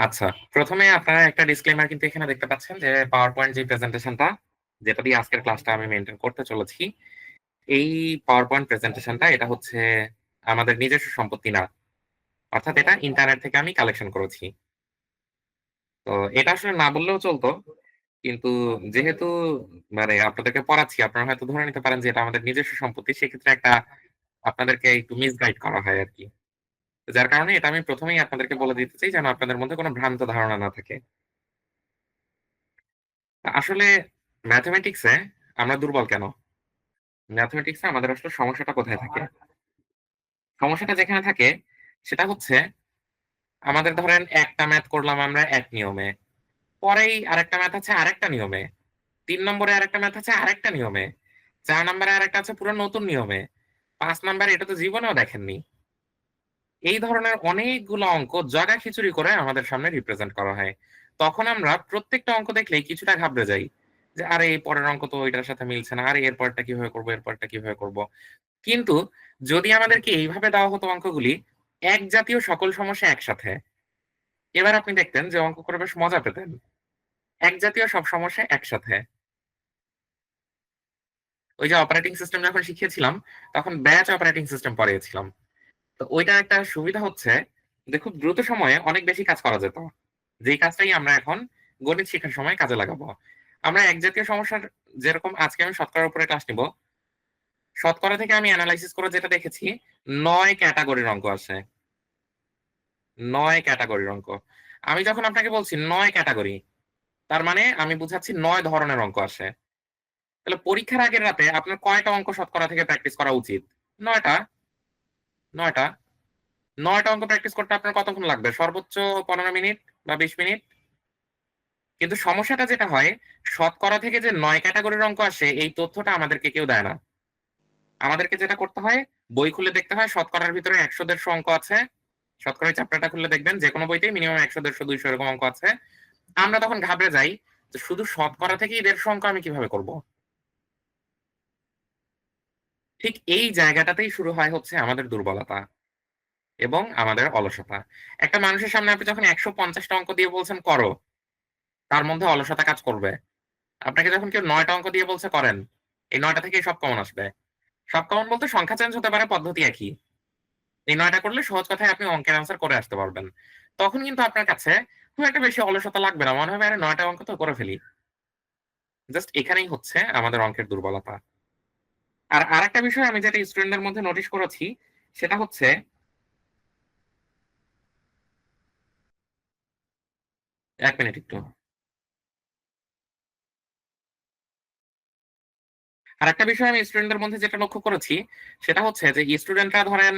আচ্ছা, প্রথমে আপনারা একটা ডিসক্লেইমার কিন্তু এখানে দেখতে পাচ্ছেন যে পাওয়ার পয়েন্ট যে প্রেজেন্টেশনটা যেটা দিয়ে আজকের ক্লাসটা আমি মেইনটেইন করতে চলেছি। এই পাওয়ার পয়েন্ট প্রেজেন্টেশনটা এটা হচ্ছে আমাদের নিজস্ব সম্পত্তি না। অর্থাৎ এটা ইন্টারনেট থেকে আমি কালেকশন করেছি। তো এটা আসলে না বললেও চলতো। কিন্তু যেহেতু মানে আপনাদেরকে পড়াচ্ছি, আপনারা হয়তো ধরে নিতে পারেন যে এটা আমাদের নিজস্ব সম্পত্তি। সেক্ষেত্রে একটা আপনাদেরকে একটু মিসগাইড করা হয় আরকি। যার কারণে এটা আমি ১ম এই আপনাদেরকে বলে দিতে চাই যেন আপনাদের মধ্যে কোন ভ্রান্ত ধারণা না থাকে। আসলে ম্যাথমেটিক্স এ আমরা দুর্বল কেন? ম্যাথমেটিক্স এ আমাদের আসলে সমস্যাটা কোথায় থাকে? সমস্যাটা যেখানে থাকে সেটা হচ্ছে আমাদের ধরেন একটা ম্যাথ করলাম আমরা এক নিয়মে। পরেই আরেকটা ম্যাথ আছে আরেকটা নিয়মে। ৩ নম্বরে আরেকটা ম্যাথ আছে আরেকটা নিয়মে। ৪ নম্বরে আরেকটা আছে পুরো নতুন নিয়মে। ৫ নাম্বারে এটা তো জীবনেও দেখেননি। এই ধরনের অনেকগুলো অঙ্ক জগা খিচুড়ি করে আমাদের সামনে রিপ্রেজেন্ট করা হয়। তখন আমরা প্রত্যেকটা অঙ্ক দেখলেই কিছুটা ঘাবড়ে যাই। যে আরে এই পরের অঙ্ক তো এটার সাথে মিলছে না। আরে এর পরেরটা কিভাবে করব, এর পরেরটা কিভাবে করব? কিন্তু যদি আমাদেরকে এইভাবে দেওয়া হতো অঙ্কগুলি, এক জাতীয় সকল সমস্যা একসাথে। এবার আপনি দেখতেন যে অঙ্ক করে বেশ মজা পেতেন। এক জাতীয় সব সমস্যা একসাথে। ওই যে অপারেটিং সিস্টেম যখন শিখিয়েছিলাম, তখন ব্যাচ অপারেটিং সিস্টেম পড়িয়েছিলাম। তো ওইটার একটা সুবিধা হচ্ছে যে খুব দ্রুত সময়ে অনেক বেশি কাজ করা যেত। যেই কাজটাই আমরা এখন গণিত শিখার সময় কাজে লাগাবো। আমরা এক জাতীয় সমস্যার যেরকম আজকে আমি শতকরার উপরে ক্লাস নিব। শতকরা থেকে আমি এনালাইসিস করে যেটা দেখেছি ৯ ক্যাটেগরির অঙ্ক আছে। ৯ ক্যাটেগরির অঙ্ক। আমি যখন আপনাকে বলছি ৯ ক্যাটেগরি, তার মানে আমি বুঝাচ্ছি ৯ ধরনের অঙ্ক আসে। তাহলে পরীক্ষার আগের রাতে আপনার কয়টা অঙ্ক শতকরা থেকে প্র্যাকটিস করা উচিত? ৯ টা, ৯ টা। ৯ টা অঙ্ক প্র্যাকটিস করতে আপনার কতক্ষণ লাগবে? সর্বোচ্চ ১৫ মিনিট বা ২০ মিনিট। কিন্তু সমস্যাটা যেটা হয়, শতকরা থেকে যে ৯ ক্যাটেগরির অঙ্ক আসে, এই তথ্যটা আমাদেরকে কেউ দেয় না। আমাদেরকে যেটা করতে হয়, বই খুলে দেখতে হয় শতকরার ভিতরে ১০০-১৫০ অঙ্ক আছে। শতকরা চ্যাপ্টারটা খুললে দেখবেন যেকোনো বইতেই মিনিমাম ১০০, ১৫০, ২০০ এরকম অঙ্ক আছে। আমরা তখন ঘাবড়ে যাই যে শুধু শতকরা থেকেই ১৫০ অঙ্ক আমি কিভাবে করব? ঠিক এই জায়গাটাতেই শুরু হয় হচ্ছে আমাদের দুর্বলতা এবং আমাদের অলসতা। একটা মানুষের সামনে আপনি যখন ১৫০ টা অঙ্ক দিয়ে বলছেন করো, তার মধ্যে অলসতা কাজ করবে। আপনাকে যখন কেউ ৯ টা অঙ্ক দিয়ে বলছে করেন, এই ৯ টা থেকেই সব কমন আসবে। সব কমন বলতে সংখ্যা চেঞ্জ হতে পারে, পদ্ধতি একই। এই ৯ টা করলে সহজ কথায় আপনি অঙ্কের অ্যান্সার করে আসতে পারবেন। তখন কিন্তু আপনার কাছে খুব একটা বেশি অলসতা লাগবে না। মনে হবে আরে ৯ টা অঙ্ক তো করে ফেলি। জাস্ট এখানেই হচ্ছে আমাদের অঙ্কের দুর্বলতা। আর আরেকটা বিষয় আমি যেটা স্টুডেন্টদের মধ্যে নোটিস করেছি সেটা হচ্ছে ১ মিনিট একটু। আরেকটা বিষয় আমি স্টুডেন্টদের মধ্যে যেটা লক্ষ্য করেছি সেটা হচ্ছে যে স্টুডেন্টরা ধরেন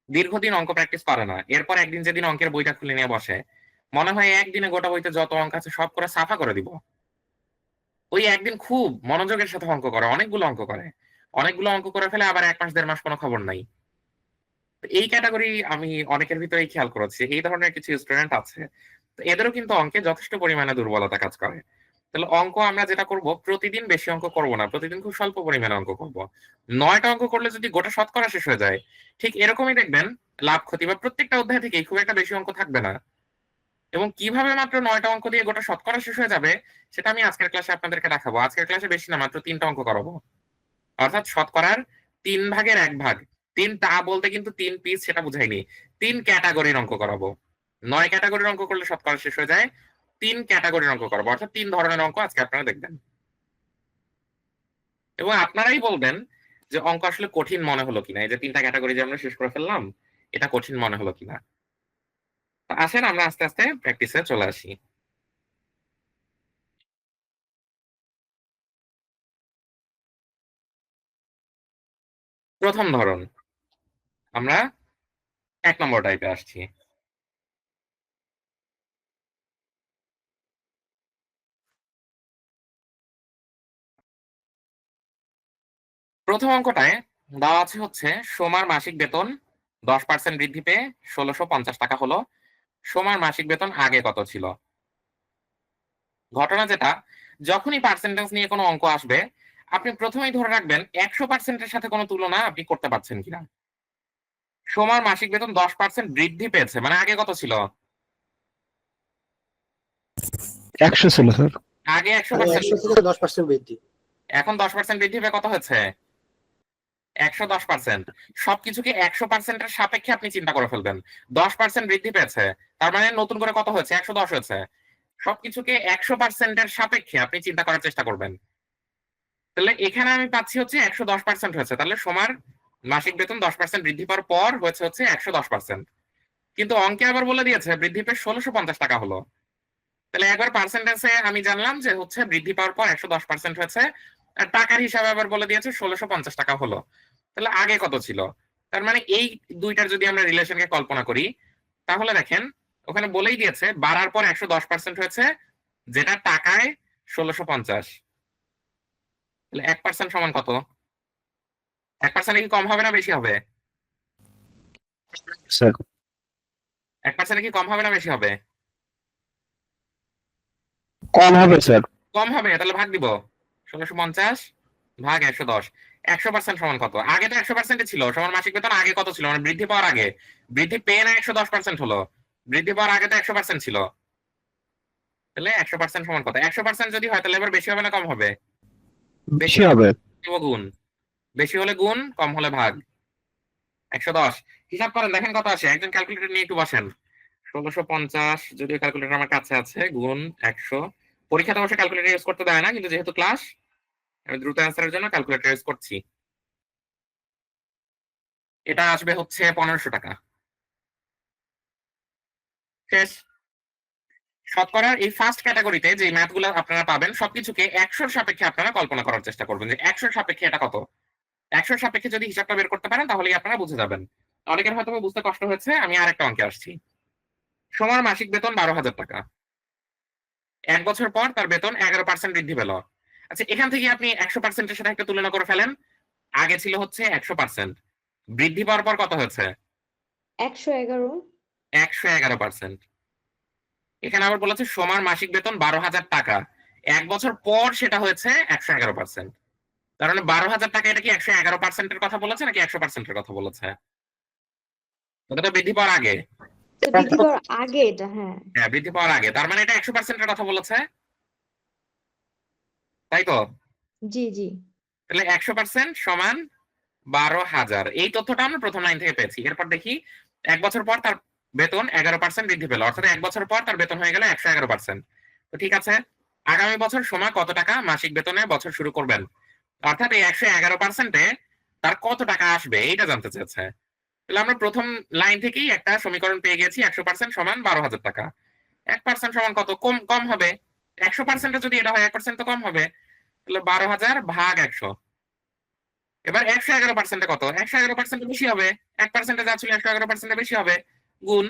দীর্ঘদিন অঙ্ক প্র্যাকটিস করে না। এরপর একদিন যেদিন অঙ্কের বইটা খুলে নিয়ে বসে, মনে হয় একদিনে গোটা বইতে যত অঙ্ক আছে সব করে সাফা করে দিব। ওই একদিন খুব মনোযোগের সাথে অঙ্ক করে, অনেকগুলো অঙ্ক করে। অনেকগুলো অঙ্ক করে ফেলে আবার ১ মাস ১.৫ মাস কোন খবর নাই। তো এই ক্যাটেগরি আমি অনেকের ভিতরেই খেয়াল করেছি। এই ধরনের কিছু স্টুডেন্ট আছে। তো এদেরও কিন্তু অঙ্কে যথেষ্ট পরিমাণে দুর্বলতা কাজ করে। তাহলে অঙ্ক আমরা যেটা করব প্রতিদিন বেশি অঙ্ক করব না। প্রতিদিন খুব স্বল্প পরিমাণে অঙ্ক করব। ৯ টা অঙ্ক করলে যদি গোটা শতকরা শেষ হয়ে যায়, ঠিক এরকমই দেখবেন লাভ ক্ষতি বা প্রত্যেকটা অধ্যায় থেকেই খুব একটা বেশি অঙ্ক থাকবে না। এবং কিভাবে মাত্র ৯ টা অঙ্ক দিয়ে গোটা শতকরা শেষ হয়ে যাবে সেটা আমি আজকের ক্লাসে আপনাদেরকে দেখাবো। আজকের ক্লাসে বেশি না মাত্র ৩ টা অঙ্ক করাবো। অর্থাৎ শতকরার ৩ ভাগের ১ ভাগ। ৩ টা বলতে কিন্তু ৩ পিস সেটা বুঝাইনি। ৩ ক্যাটেগরির অঙ্ক করাবো। ৯ ক্যাটেগরির অঙ্ক করলে শতকরা শেষ হয়ে যায়। ৩ ক্যাটেগরির অঙ্ক করাবো। অর্থাৎ ৩ ধরনের অঙ্ক আজকে আপনারা দেখবেন। এবং আপনারাই বলবেন যে অঙ্ক আসলে কঠিন মনে হলো কিনা। এই যে ৩ টা ক্যাটেগরি যে আমরা শেষ করে ফেললাম, এটা কঠিন মনে হলো কিনা। তো আসেন আমরা আস্তে, আস্তে প্র্যাকটিসে চলে আসি। ১ম ধরন, আমরা ১ নম্বর টাইপে আসছি। ১ম অঙ্কটায় দেওয়া আছে হচ্ছে সোমার মাসিক বেতন ১০% বৃদ্ধি পেয়ে ৳১৬৫০ হলো। সোমার মাসিক বেতন আগে কত ছিল? ঘটনা যেটা, যখনই পার্সেন্টেজ নিয়ে কোনো অঙ্ক আসবে, আপনি ১ম এই ধরে রাখবেন ১০০% এর সাথে কোনো তুলনা আপনি করতে পারছেন কিনা। সোমার মাসিক বেতন ১০% বৃদ্ধি পেয়েছে। মানে আগে কত ছিল? 100 ছিল স্যার। আগে 100% 100 থেকে 10% বৃদ্ধি। এখন 10% বৃদ্ধি পেয়ে কত হয়েছে? 110%। সবকিছুকে 100%-এর সাপেক্ষে আপনি চিন্তা করে ফেলবেন। 10% বৃদ্ধি পেয়েছে, তার মানে নতুন করে কত হয়েছে? 110 হয়েছে। সবকিছুকে 100%-এর সাপেক্ষে আপনি চিন্তা করার চেষ্টা করবেন। তাহলে এখানে আমি পাচ্ছি হচ্ছে 110% হয়েছে, তাহলে সোমার মাসিক বেতন 10% বৃদ্ধি পাওয়ার পর হয়েছে হচ্ছে 110%। কিন্তু অঙ্কে আবার বলে দিয়েছে বৃদ্ধি পেয়ে 1650 টাকা হলো। তাহলে একবার পার্সেন্টেজে আমি জানলাম যে হচ্ছে বৃদ্ধি পাওয়ার পর 110% হয়েছে, আর টাকার হিসাবে আবার বলে দিয়েছে 1650 টাকা হলো। তাহলে আগে কত ছিল? তার মানে এই দুইটার যদি আমরা রিলেশনকে কল্পনা করি, তাহলে দেখেন ওখানে বলেই দিয়েছে বাড়ার পর 110% হয়েছে, যেটা টাকায় 1650। তাহলে 1% সমান কত? 1% কি কম হবে না বেশি হবে? স্যার 1% কি কম হবে না বেশি হবে? কম হবে স্যার। কম হবে, তাহলে ভাগ দিব। 1650 ভাগ 110। 100% সমান কত? আগে তো 100% ছিল। সমান মাসিক বেতন আগে কত ছিল? মানে বৃদ্ধি পাওয়ার আগে। বৃদ্ধি পেয়ে না 110% হলো। বৃদ্ধি পাওয়ার আগে তো 100% ছিল। তাহলে 100% সমান কত? 100% যদি হয় তাহলে এবার বেশি হবে না কম হবে? বেশি হবে। গুণ। বেশি হলে গুণ, কম হলে ভাগ। 110 হিসাব করেন, দেখেন কত আসে। একজন ক্যালকুলেটর নিয়ে একটু বসেন। 1650 যদিও ক্যালকুলেটর আমার কাছে আছে, গুণ 100। পরীক্ষাতে অবশ্যই ক্যালকুলেটর ইউজ করতে দেয় না, কিন্তু যেহেতু ক্লাস, আমি দ্রুত অ্যান্সারের জন্য ক্যালকুলেটর ইউজ করছি। এটা আসবে হচ্ছে 1500 টাকা। শেষ। শতকরার এই ফার্স্ট ক্যাটাগরিতে যে ম্যাথগুলো আপনারা পাবেন সবকিছুকে 100-র সাপেক্ষে আপনারা কল্পনা করার চেষ্টা করবেন যে 100-র সাপেক্ষে এটা কত। 100-র সাপেক্ষে যদি হিসাবটা বের করতে পারেন তাহলেই আপনারা বুঝে যাবেন। অনেকের হয়তো বুঝতে কষ্ট হচ্ছে, আমি আরেকটা অঙ্কে আসছি। সোমার মাসিক বেতন 12,000 টাকা। 1 বছর পর তার বেতন 11% বৃদ্ধি পেল। আচ্ছা, এখান থেকে আপনি 100%-এর সাথে একটা তুলনা করে ফেলেন। আগে ছিল হচ্ছে 100%, বৃদ্ধি পাওয়ার পর কত হয়েছে? 111। 111%। এখানে আবার বলেছে সোমার মাসিক বেতন 12,000 টাকা, 1 বছর পর সেটা হয়েছে 111%। তার মানে 12,000 টাকা, এটা কি 111%-এর কথা বলেছে নাকি 100%-এর কথা বলেছে? ওটা বৃদ্ধি পাওয়ার আগে। বৃদ্ধি পাওয়ার আগে এটা, হ্যাঁ। হ্যাঁ, বৃদ্ধি পাওয়ার আগে, তার মানে এটা 100%-এর কথা বলেছে, তাই তো? জি জি। তাহলে 100% সমান 12,000, এই তথ্যটা আমরা প্রথম লাইন থেকে পেয়েছি। এরপর দেখি 1 বছর পর তার বেতন 11% বৃদ্ধি পেল, অর্থাৎ 1 বছর পর তার বেতন হয়ে গেল 111%। তো ঠিক আছে, আগামী বছর সোমা কত টাকা মাসিক বেতনে বছর শুরু করবেন, অর্থাৎ এই 111%-এ তার কত টাকা আসবে এইটা জানতে চেয়েছে। তাহলে আমরা প্রথম লাইন থেকেই একটা সমীকরণ পেয়ে গেছি, 100% সমান 12,000 টাকা। 1% সমান কত? কম কম হবে। 100%-এ যদি এটা হয় 1% তো কম হবে। তাহলে 12,000 ভাগ 100। এবার 111%-এ কত? 111%-এ বেশি হবে। 1%-এ যা ছিল 111%-এ বেশি হবে, গুণ।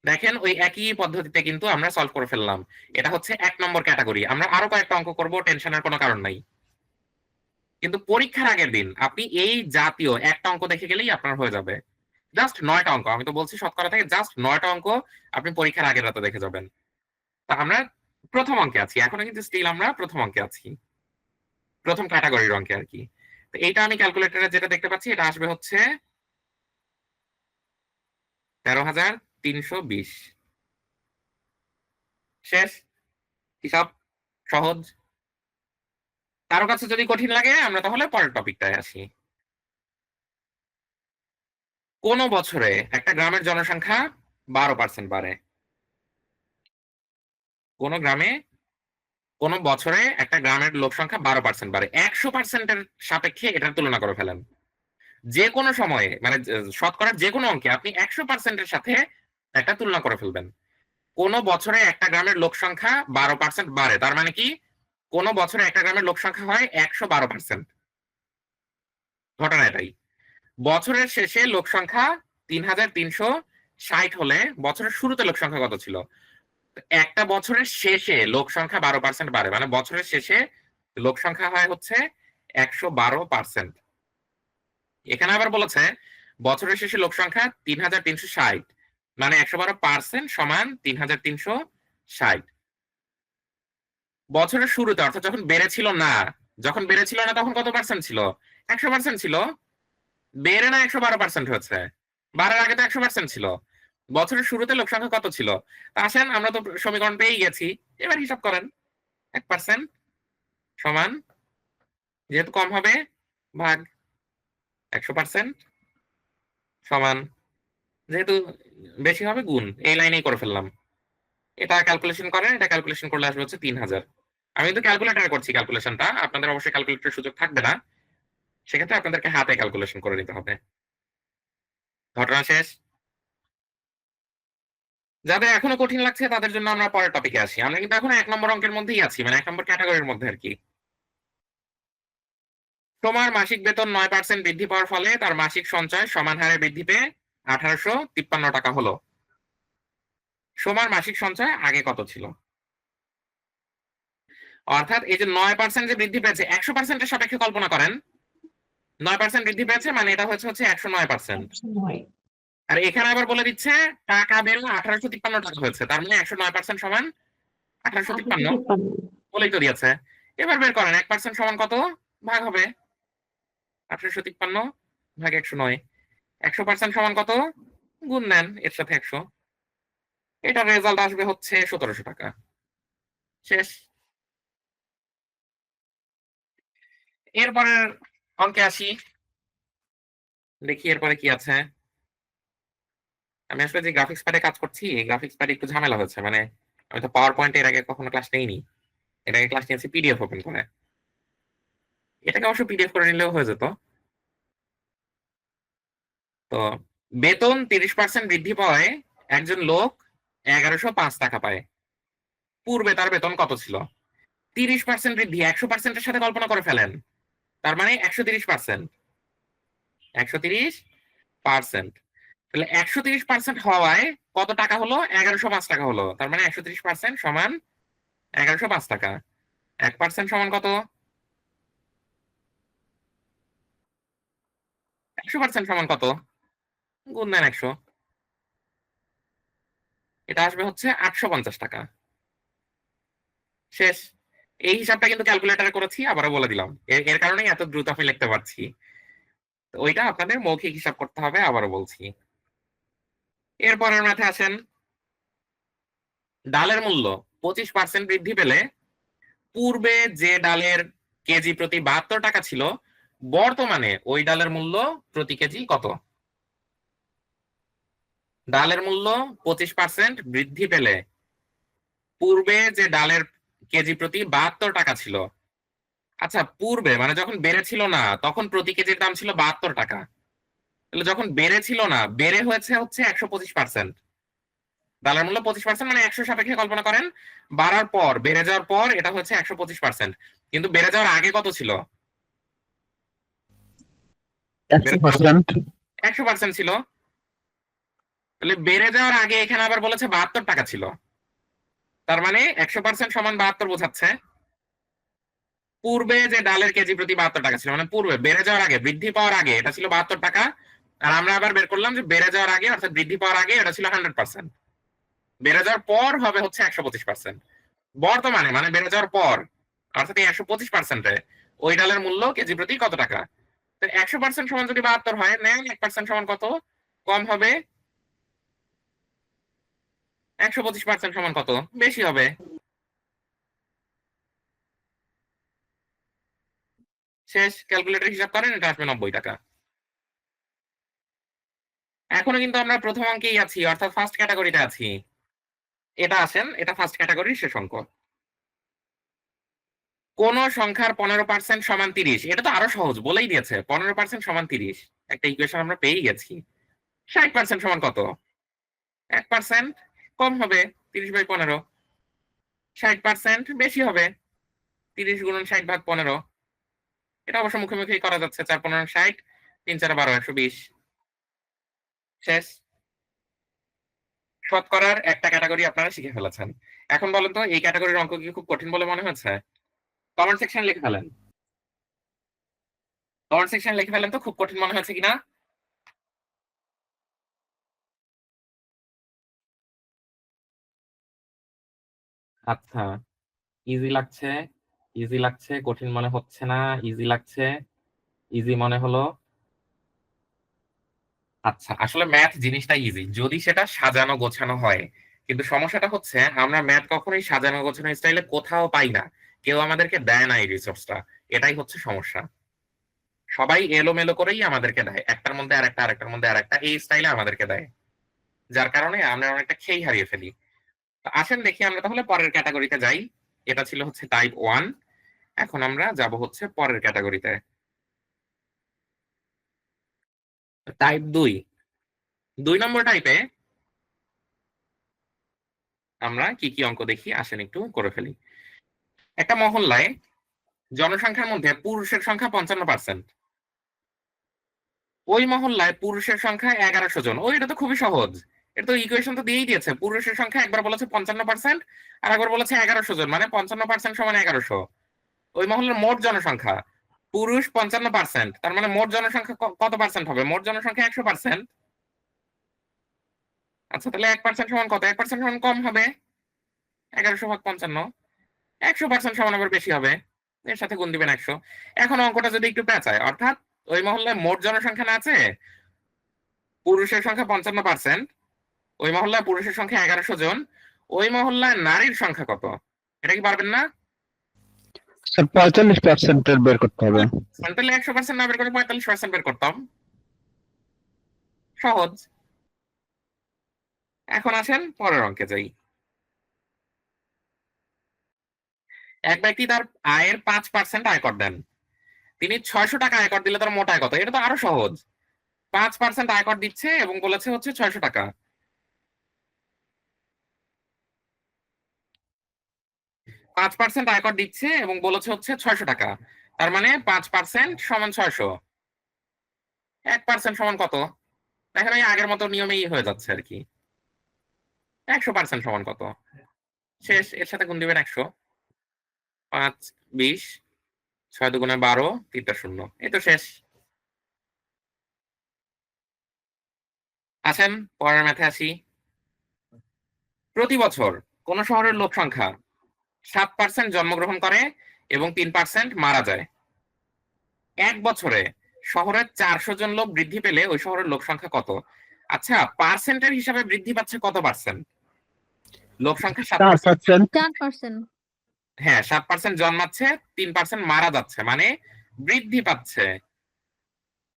দেখেন ওই একই পদ্ধতিতে কিন্তু আমরা সলভ করে ফেললাম। এটা হচ্ছে 1 নম্বর ক্যাটাগরি। আমরা আরো কয়েকটা অঙ্ক করব, টেনশনের কোনো কারণ নাই। কিন্তু পরীক্ষার আগের দিন আপনি এই জাতীয় একটা অঙ্ক দেখে গেলেই আপনার হয়ে যাবে। জাস্ট 9টা অঙ্ক, আমি তো বলছি শতকরা থেকে জাস্ট 9টা অঙ্ক আপনি পরীক্ষার আগের রাতে দেখে যাবেন। তা আমরা প্রথম অঙ্কে আছি, এখনো কিন্তু স্টিল আমরা প্রথম অঙ্কে আছি, প্রথম ক্যাটাগরির অঙ্কে আর কি। তো এইটা আমি ক্যালকুলেটরে যেটা দেখতে পাচ্ছি এটা আসবে হচ্ছে 13,320। শেষ। হিসাব সহজ। কারো কাছে যদি কঠিন লাগে আমরা তাহলে পরের টপিকটায় আসি। কোন বছরে একটা গ্রামের জনসংখ্যা 12% বাড়ে? কোন গ্রামে কোন বছরে একটা গ্রামের লোক সংখ্যা 12% বাড়ে? 100%-এর সাপেক্ষে এটার তুলনা করে ফেলেন। যে কোনো সময়ে, মানে শতকরার যে কোনো অঙ্কে আপনি 100%-এর সাথে একটা তুলনা করে ফেলবেন। কোন বছরে একটা গ্রামের লোক সংখ্যা 12% বাড়ে, তার মানে কি কোন বছরে একটা গ্রামের লোক সংখ্যা হয় 112%। ঘটনা এটাই। বছরের শেষে লোক সংখ্যা 3,360 হলে বছরের শুরুতে লোক সংখ্যা কত ছিল? একটা বছরের শেষে লোক সংখ্যা 12% বাড়ে, মানে বছরের শেষে লোক সংখ্যা হয় হচ্ছে 112%। এখানে আবার বলেছে বছরের শেষে লোক সংখ্যা 3,360, মানে 112% সমান 3,360। বছরের শুরুতে অর্থাৎ যখন বেড়েছিল না, যখন বেড়েছিল না তখন কত পার্সেন্ট ছিল? 100% ছিল। বেড়ে না 112% হয়েছে, বাড়ার আগে তো 100% ছিল। বছরের শুরুতে লোক সংখ্যা কত ছিল? তা আসেন, আমরা তো সমীকরণ পেয়ে গেছি, এবার হিসাব করেন। 1% সমান, যেহেতু কম হবে, ভাগ 100% সমান, যেহেতু বেশি হবে, গুণ। এই লাইনেই করে ফেললাম। এটা ক্যালকুলেশন করেন, এটা ক্যালকুলেশন করলে আসবে হচ্ছে 3000। আমি কিন্তু ক্যালকুলেটরে করছি ক্যালকুলেশনটা, আপনাদের অবশ্যই ক্যালকুলেটরের সুযোগ থাকবে না, সেক্ষেত্রে আপনাদেরকে হাতে ক্যালকুলেশন করে নিতে হবে। ঘটনা শেষ। যাদের এখনো কঠিন লাগছে তাদের জন্য আমরা পরের টপিকে আসি। আমরা কিন্তু এখন 1 নম্বর অঙ্কের মধ্যেই আছি, মানে 1 নম্বর ক্যাটাগরির মধ্যে আর কি। তোমার মাসিক বেতন 9% বৃদ্ধি পাওয়ার ফলে তার মাসিক সঞ্চয় সমান হারে বৃদ্ধি পেয়ে 1853 টাকা হলো। সোমার মাসিক সঞ্চয় আগে কত ছিল? অর্থাৎ এই যে 9% যে বৃদ্ধি পেয়েছে, 100% এর সাপেক্ষে কল্পনা করেন। 9% বৃদ্ধি পেয়েছে, মানে এটা হচ্ছে 109%। আর এখানে আবার বলে দিচ্ছে টাকা বেড়ে 1853 টাকা হয়েছে, তার মানে 109% সমান 1853 বলেই তো দিয়েছে। এবার বের করেন 1% সমান কত, ভাগ হবে 1853 ভাগ 109। 100% সমান কত, গুণ নেন এর সাথে 100। এটার রেজাল্ট আসবে হচ্ছে 1700 টাকা। শেষ। এরপরের অঙ্কে আসি, দেখি এরপরে কি আছে। আমি আসলে যে গ্রাফিক্স প্যাডে কাজ করছি, এই গ্রাফিক্স প্যাডে একটু ঝামেলা হচ্ছে, মানে আমি তো পাওয়ার পয়েন্টে এর আগে কখনো ক্লাস নেইনি, এর আগে ক্লাস নিয়েছি পিডিএফ ওপেন করে। এটাকে অবশ্য পিডিএফ করে নিলেও হয়ে যেত। তো বেতন 30% বৃদ্ধি পাওয়ায় একজন লোক 1105 টাকা পায়। পূর্বে তার বেতন কত ছিল? 30% বৃদ্ধি 100% এর সাথে কল্পনা করে ফেলেন, তার মানে 130%। 130%, তাহলে 130% হওয়ায় কত টাকা হলো? 1105 টাকা হলো, তার মানে 130% সমান 1105 টাকা। 1% সমান কত? 100% সমান কত? গুণ দেন 100, এটা আসবে হচ্ছে 850 টাকা। শেষ। এই হিসাবটা কিন্তু ক্যালকুলেটরে করেছি, আবারও বলে দিলাম, এর কারণেই এত দ্রুত আমি লিখতে পারছি। তো ওইটা আপনাদের মৌখিক হিসাব করতে হবে, আবারও বলছি। এরপরের ম্যাথে আসেন। ডালের মূল্য 25% বৃদ্ধি পেলে পূর্বে যে ডালের কেজি প্রতি 72 টাকা ছিল, বর্তমানে ওই ডালের মূল্য প্রতি কেজি কত? ডালের মূল্য 25% বৃদ্ধি পেলে পূর্বে যে ডালের কেজি প্রতি 72 টাকা ছিল, আচ্ছা পূর্বে মানে যখন বেড়েছিল না তখন প্রতি কেজির দাম ছিল 72 টাকা, তাহলে যখন বেড়েছিল না বেড়ে হয়েছে হচ্ছে 125%। ডালের মূল্য 25% মানে 100 সাপেক্ষে কল্পনা করেন, বাড়ার পর বেড়ে যাওয়ার পর এটা হচ্ছে 125%, কিন্তু বেড়ে যাওয়ার আগে কত ছিল? 100%। 100% ছিল। তাহলে বেড়ে যাওয়ার আগে এখানে আবার বলেছে 72 টাকা ছিল, তার মানে 100% সমান 72 বোঝাচ্ছে পূর্বে যে ডালের কেজি প্রতি 72 টাকা ছিল, মানে পূর্বে বেড়ে যাওয়ার আগে, বৃদ্ধি পাওয়ার আগে এটা ছিল 72 টাকা। আর আমরা আবার বের করলাম যে বেড়ে যাওয়ার আগে অর্থাৎ বৃদ্ধি পাওয়ার আগে এটা ছিল 100%, বেড়ে যাওয়ার পর হবে হচ্ছে 125%। বর্তমানে মানে বেড়ে যাওয়ার পর অর্থাৎ এই 125%-এ ওই ডালের মূল্য কেজি প্রতি কত টাকা? তো 100% সমান যদি 72 হয়, নেন 1% সমান কত, কম হবে। 125% সমান কত, বেশি হবে। শেষ। ক্যালকুলেটর হিসাব করেন, এটা আসবে 90 টাকা। এখনো কিন্তু আমরা প্রথম অঙ্কেই আছি, অর্থাৎ ফার্স্ট ক্যাটাগরিতে আছি। এটা আসেন, এটা ফার্স্ট ক্যাটাগরির শেষ অঙ্ক। কোন সংখ্যার 15% সমান 30, এটা তো আরো সহজ, বলেই দিয়েছে 15% সমান 30, একটা ইকুয়েশন আমরা পেয়ে গেছি। 60% সমান কত? 1% কম হবে, 30/15। 60% বেশি হবে, 30 গুণন 60 ভাগ 15। এটা অবশ্য মুখে মুখেই করা যাচ্ছে, 4×15 = 60, 3×4 = 12, 120। শেষ। শতকরার একটা ক্যাটাগরি আপনারা শিখে ফেলেছেন। এখন বলেন তো এই ক্যাটাগরির অঙ্ক কি খুব কঠিন বলে মনে হচ্ছে? কমেন্ট সেকশন লিখে ফেলেন, কমেন্ট সেকশন লিখে ফেলেন তো খুব কঠিন মনে হচ্ছে কিনা। আচ্ছা, ইজি লাগছে, ইজি লাগছে, কঠিন মনে হচ্ছে না, ইজি লাগছে, ইজি মনে হলো। আচ্ছা, আসলে ম্যাথ জিনিসটা ইজি যদি সেটা সাজানো গোছানো হয়। কিন্তু সমস্যাটা হচ্ছে আমরা ম্যাথ কখনোই সাজানো গোছানো স্টাইলে কোথাও পাই না। কেউ আমাদেরকে দেয় না এই রিসোর্সটা। এটাই হচ্ছে সমস্যা। সবাই এলোমেলো করেই আমাদেরকে দেয়। একটার মধ্যে আরেকটা, আরেকটার মধ্যে আরেকটা এই স্টাইলে আমাদেরকে দেয়। যার কারণে আমরা অনেকটা খেই হারিয়ে ফেলি। তো আসেন দেখি আমরা তাহলে পরের ক্যাটাগরিতে যাই। এটা ছিল হচ্ছে টাইপ 1। এখন আমরা যাব হচ্ছে পরের ক্যাটাগরিতে। টাইপ 2। 2 নম্বর টাইপে আমরা কি কি অঙ্ক দেখি আসেন একটু করে ফেলি। একটা মহল্লায় জনসংখ্যার মধ্যে পুরুষের সংখ্যা 55%। ওই মহল্লায় পুরুষের সংখ্যা 1100 জন। ও এটা তো খুবই সহজ। এটা তো ইকুয়েশন তো দিয়েই দিয়েছে। পুরুষের সংখ্যা একবার বলেছে 55% আর একবার বলেছে 1100 জন, মানে 55% সমান 1100। ওই মহল্লার মোট জনসংখ্যা পুরুষ 55%, তার মানে মোট জনসংখ্যা কত পার্সেন্ট হবে? মোট জনসংখ্যা 100%। আচ্ছা, তাহলে 1% সমান কত? 1% সমান কম হবে, 1100 ভাগ 55। 100% সমান আবার বেশি হবে, এর সাথে গুণ দিবেন 100। এখন অঙ্কটা যদি একটু পেঁচায়, অর্থাৎ ওই মহল্লায় মোট জনসংখ্যা না আছে, পুরুষের সংখ্যা 55%, ওই মহল্লায় পুরুষের সংখ্যা 1100 জন, ওই মহল্লায় নারীর সংখ্যা কত? এটা কি পারবেন না? স্যার 45% বের করতে হবে। তাহলে 100% না বের করে 45% বের করতাম। সহজ। এখন আসেন পরের অঙ্কে যাই। এক ব্যক্তি তার আয়ের 5% আয়কর দেন। তিনি 600 টাকা আয়কর দিলে তার মোট আয় কত? এটা তো আরো সহজ। 5% আয়কর দিচ্ছে এবং বলেছে হচ্ছে 600 টাকা। 5% আয়কর দিচ্ছে এবং বলেছে হচ্ছে 600 টাকা। তার মানে 5% সমান 600। 1% সমান কত? দেখেন ওই আগের মতো নিয়মেই হয়ে যাচ্ছে আর কি। 100% সমান কত? শেষ, এর সাথে গুণ দিবেন 100। 5 20, 6 দুগুণে 12, 3টা 0। এই তো শেষ। আসেন পরের ম্যাথে আসি। প্রতি বছর কোন শহরের লোক সংখ্যা 7% জন্মগ্রহণ করে এবং 3% মারা যায়। এক বছরে শহরের 400 জন লোক বৃদ্ধি পেলে ওই শহরের লোক সংখ্যা কত? আচ্ছা, পার্সেন্টের হিসাবে বৃদ্ধি পাচ্ছে কত পার্সেন্ট? লোক সংখ্যা 7%। 4%। 4%। হ্যাঁ, 7% জন্মাচ্ছে, 3% মারা যাচ্ছে, মানে বৃদ্ধি পাচ্ছে।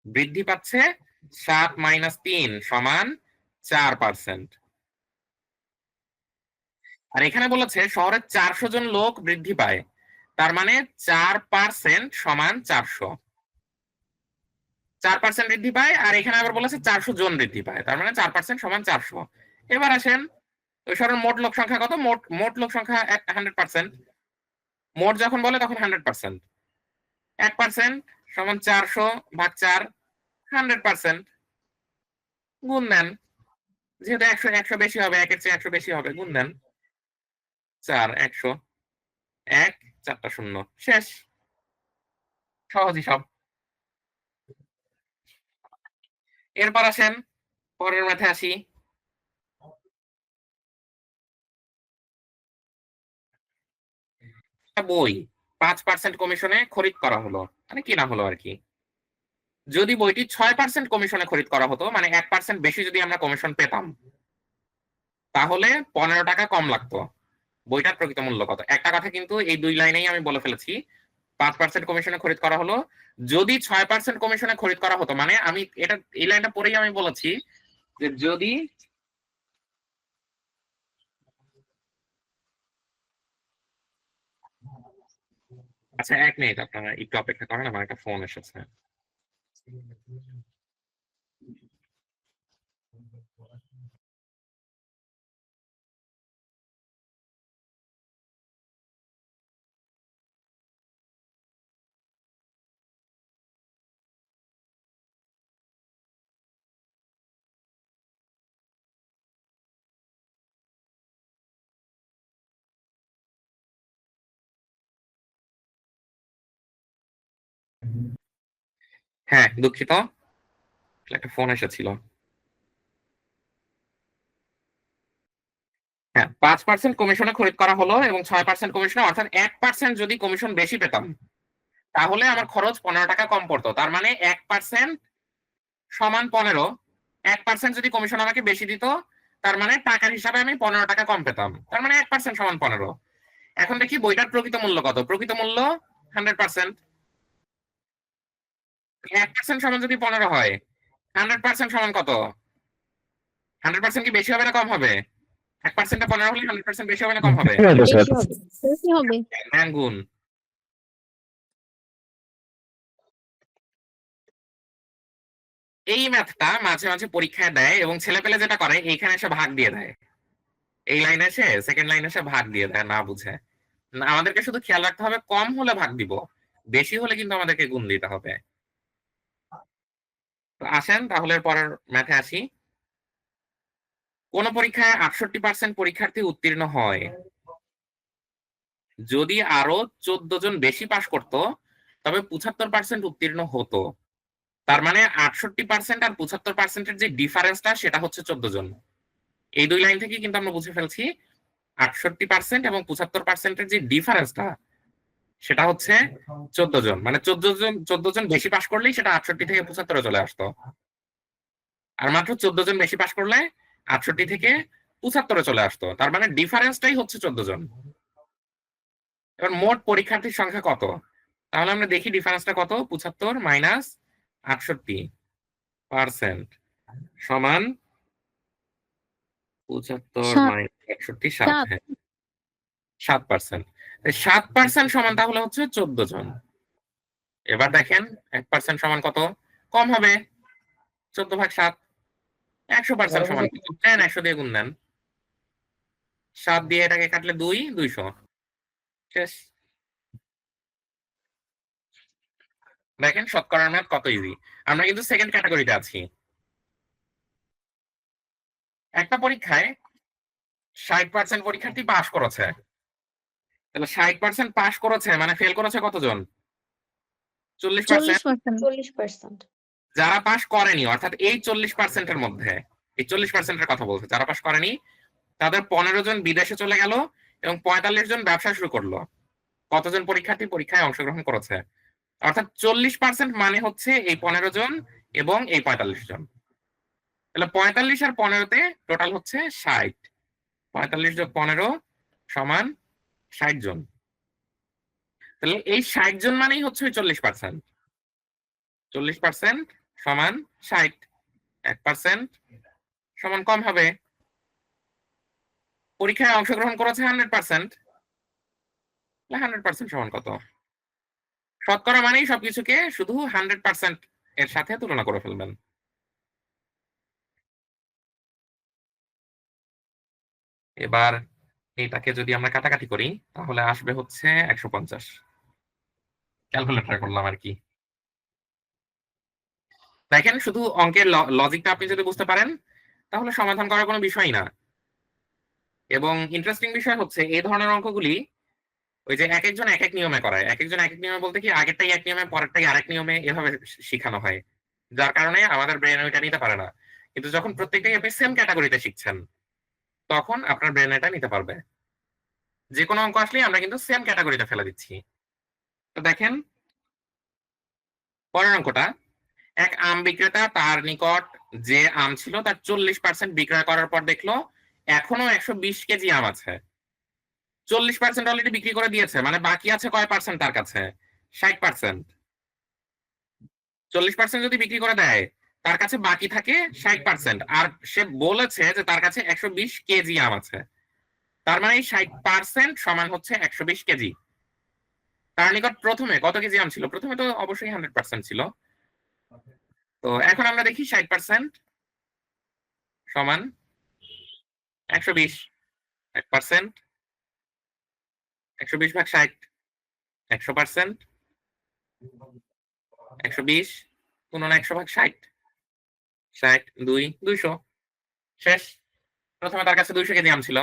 বৃদ্ধি পাচ্ছে 7 - 3 সমান 4%। আর এখানে বলেছে শহরে 400 জন লোক বৃদ্ধি পায়, তার মানে 4% সমান 400। 4% বৃদ্ধি পায়, আর এখানে আবার বলেছে 400 জন বৃদ্ধি পায়, তার মানে 4% সমান 400। এবার আসেন ওই শহরের মোট লোক সংখ্যা কত? মোট লোক সংখ্যা 100%। মোট যখন বলে তখন 100%। 1% সমান 400 ভাগ 4, 100%। গুণ দেন, যেহেতু 100 বেশি হবে, 1-এর চেয়ে 100 বেশি হবে, গুণ দেন। 4 100, 1 4টা 0। শেষ। সহজই সব। এরপর আসেন পরের ম্যাথে আসি। একটা বই 5% কমিশনে খরিদ করা হলো, মানে কিনা হলো আর কি। যদি বইটি 6% কমিশনে খরিদ করা হতো, মানে 1% বেশি যদি আমরা কমিশন পেতাম, তাহলে 15 টাকা কম লাগতো। বইটার প্রকৃত মূল্য কত? একটা কথা কিন্তু এই 2 লাইনেই আমি বলে ফেলেছি। 5% কমিশনে খরিদ করা হলো, যদি 6% কমিশনে খরিদ করা হতো, মানে আমি এটা এই লাইনটা পরেই আমি বলেছি যে যদি আচ্ছা 1 মিনিট আপনারা একটু অপেক্ষা করেন, আমার একটা ফোন এসেছে। হ্যাঁ, দুঃখিত, একটা ফোন এসেছিল। হ্যাঁ, 5% কমিশনে খরিদ করা হলো এবং 6% কমিশনে, অর্থাৎ 1% যদি কমিশন বেশি পেতাম, তাহলে আমার খরচ 15 টাকা কম পড়তো। তার মানে 1% সমান 15, 1% যদি কমিশন আমাকে বেশি দিত, তার মানে টাকার হিসাবে আমি 15 টাকা কম পেতাম, তার মানে 1% সমান 15। এখন দেখি বইটার প্রকৃত মূল্য কত। প্রকৃত মূল্য 100%। 1% সমান যদি 15 হয়, 100% সমান কত? 100% কি বেশি হবে না কম হবে? 1% 15 হলে 100% বেশি হবে না কম হবে? বেশি হবে। বেশি হবে। মান গুণ। এই ম্যাথটা মাঝে মাঝে পরীক্ষায় দেয় এবং ছেলেপেলে যেটা করে এইখানে এসে ভাগ দিয়ে দেয়, এই লাইনে এসে সেকেন্ড লাইনে এসে ভাগ দিয়ে দেয় না বুঝে। না, আমাদেরকে শুধু খেয়াল রাখতে হবে কম হলে ভাগ দিব, বেশি হলে কিন্তু আমাদেরকে গুণ দিতে হবে। তো আসেন তাহলে পরের ম্যাথে আসি। কোন পরীক্ষায় 68% পরীক্ষার্থী উত্তীর্ণ হয়, যদি আরো 14 জন বেশি পাশ করত তবে 75% উত্তীর্ণ হতো। তার মানে 68% আর 75%-এর যে ডিফারেন্সটা সেটা হচ্ছে 14 জন। এই দুই লাইন থেকে কিন্তু আমরা বুঝে ফেলছি 68% এবং 75%-এর যে ডিফারেন্সটা সেটা হচ্ছে 14 জন। মানে 14 জন বেশি পাশ করলেই সেটা 68 থেকে 75-এ চলে আসতো, আর মাত্র 14 জন বেশি পাশ করলে 68 থেকে 75-এ চলে আসতো। তার মানে ডিফারেন্সটাই হচ্ছে 14 জন। এবার মোট পরীক্ষার্থীর সংখ্যা কত? তাহলে আমরা দেখি ডিফারেন্সটা কত। 75 মাইনাস 68% সমান 75 সাত। মাইনাস 68 7। সাত। হ্যাঁ, 7%। 7% সমান তাহলে হচ্ছে 14 জন। এবার দেখেন 1% সমান কত? কম হবে, 14/7। 100% সমান কত? নেন 100 দিয়ে গুণ দেন, 7 দিয়ে এটাকে কাটলে 200 শেষ। দেখেন শতকরার ম্যাথ কত ইজি। আমরা কিন্তু সেকেন্ড ক্যাটাগরিতে আছি। একটা পরীক্ষায় 60% পরীক্ষার্থী পাশ করেছে, তাহলে 60% পাশ করেছে মানে ফেল করেছে কতজন? 40%। 40%। 40%। যারা পাশ করেনি, অর্থাৎ এই 40%-এর মধ্যে, এই 40%-এর কথা বলছে, যারা পাশ করেনি তাদের 15 জন বিদেশে চলে গেল এবং 45 জন ব্যবসা শুরু করলো। কতজন পরীক্ষার্থী পরীক্ষায় অংশগ্রহণ করেছে? অর্থাৎ 40% মানে হচ্ছে এই 15 জন এবং এই 45 জন। তাহলে 45 আর 15-তে টোটাল হচ্ছে 60। 45 যোগ 15 সমান 60 জন। তাহলে এই 60 জন মানেই হচ্ছে ওই 40%। 40% সমান 60। 1% সমান কম হবে। পরীক্ষায় অংশগ্রহণ করেছে 100%, 100% সমান কত? শতকরা মানেই সবকিছুকে শুধু 100% এর সাথে তুলনা করে ফেলবেন। এবার এটাকে যদি আমরা কাটাকাটি করি তাহলে আসবে হচ্ছে 150। ক্যালকুলেটর করলাম আর কি। দেখেন শুধু অঙ্কের লজিকটা আপনি যদি বুঝতে পারেন তাহলে সমাধান করার কোনো বিষয় না। এবং ইন্টারেস্টিং বিষয় হচ্ছে এই ধরনের অঙ্কগুলি ওই যে এক একজন এক এক নিয়মে করায়। এক একজন এক এক নিয়মে বলতে কি আগেরটাই এক নিয়মে পরেরটাই আরেক নিয়মে এভাবে শেখানো হয়, যার কারণে আমাদের ব্রেন ওইটা নিতে পারে না। কিন্তু যখন প্রত্যেকটাই আপনি সেম ক্যাটাগরিতে শিখছেন তখন আপনার ব্রেন এটা নিতে পারবে। যে কোনো অঙ্ক আসলেই আমরা কিন্তু সেম ক্যাটাগরিতে ফেলে দিচ্ছি। তো দেখেন পরের অঙ্কটা, এক আম বিক্রেতা তার নিকট যে আম ছিল তার 40% বিক্রয় করার পর দেখলো এখনো 120 কেজি আম আছে। 40% অলরেডি বিক্রি করে দিয়েছে, মানে বাকি আছে কয় পার্সেন্ট তার কাছে? 60%। 40% যদি বিক্রি করে দেয় তার কাছে বাকি থাকে 60%, আর সে বলেছে যে তার কাছে 120 কেজি আম আছে। তার মানে 60% সমান হচ্ছে 120 কেজি। তার নিকট প্রথমে কত কেজি আম ছিল? প্রথমে তো অবশ্যই 100% ছিল। তো এখন আমরা দেখি 60% সমান 120। 1%, 120/60, 100%, 120 গুণন 100/60, 60 2 200 শেষ। প্রথমে তার কাছে 200 কেজি আম ছিল।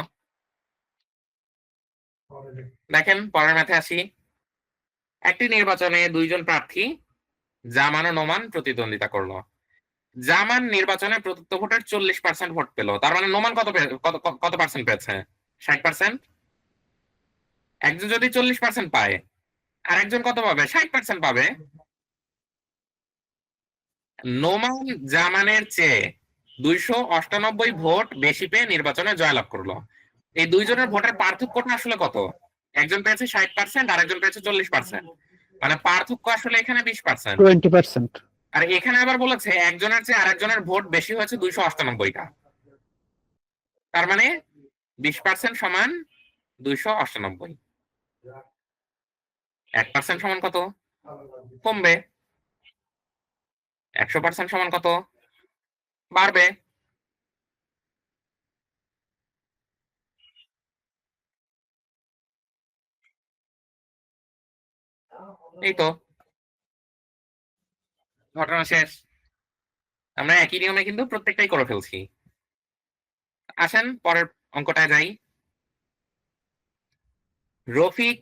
দেখেন পরের ম্যাথে আসি। একটি নির্বাচনে দুইজন প্রার্থী জামান ও নোমান প্রতিদ্বন্দ্বিতা করলো। জামান নির্বাচনে প্রদত্ত ভোটের 40% ভোট পেল, তার মানে নোমান কত পার্সেন্ট পেয়েছে? 60%। একজন যদি 40% পায় আর একজন কত পাবে? 60% পাবে। নোমান জামানের চেয়ে 298 ভোট বেশি পেয়ে নির্বাচনে জয়লাভ করলো। এই দুইজনের ভোটের পার্থক্যটা আসলে কত? একজন পেয়েছে 60% আর একজন পেয়েছে 40%, মানে পার্থক্য আসলে এখানে 20%। 20%। আর এখানে আবার বলেছে একজনের চেয়ে আরেকজনের ভোট বেশি হয়েছে 298টা, তার মানে 20% সমান 298। 1% সমান কত? কমবে। 100% সমান কত? বাড়বে। এই তো ঘটনা শেষ। আমরা একই নিয়মে কিন্তু প্রত্যেকটাই করে ফেলছি। আসেন পরের অঙ্কটায় যাই। রফিক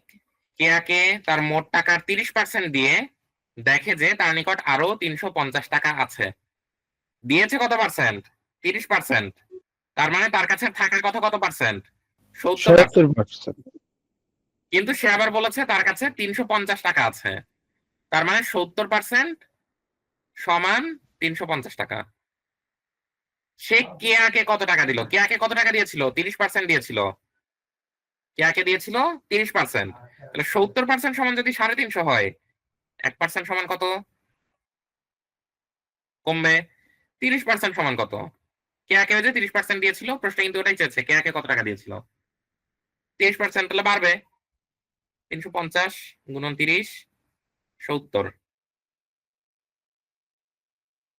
কেয়াকে তার মোট টাকার 30% দিয়ে দেখে যে তার নিকট আরো 350 টাকা আছে। দিয়েছে কত পার্সেন্ট? 30%। তার মানে তার কাছে থাকা কত পার্সেন্ট? 70%। 70%। কিন্তু সে আবার বলেছে তার কাছে 350 টাকা আছে, তার মানে 70% সমান 350 টাকা। সে কেয়াকে কত টাকা দিল? কেয়াকে কত টাকা দিয়েছিল? 30% দিয়েছিল। কেয়াকে দিয়েছিল 30%। তাহলে 70% সমান যদি 350 হয়, 1% সমান কত? কমবে। 30% সমান কত? কেয়াকে যে 30% দিয়েছিল, প্রশ্ন কিন্তু ওটাই চেয়েছে, কেয়াকে কত টাকা দিয়েছিল? 30%, তাহলে বাড়বে। 350 গুণন 30, 70।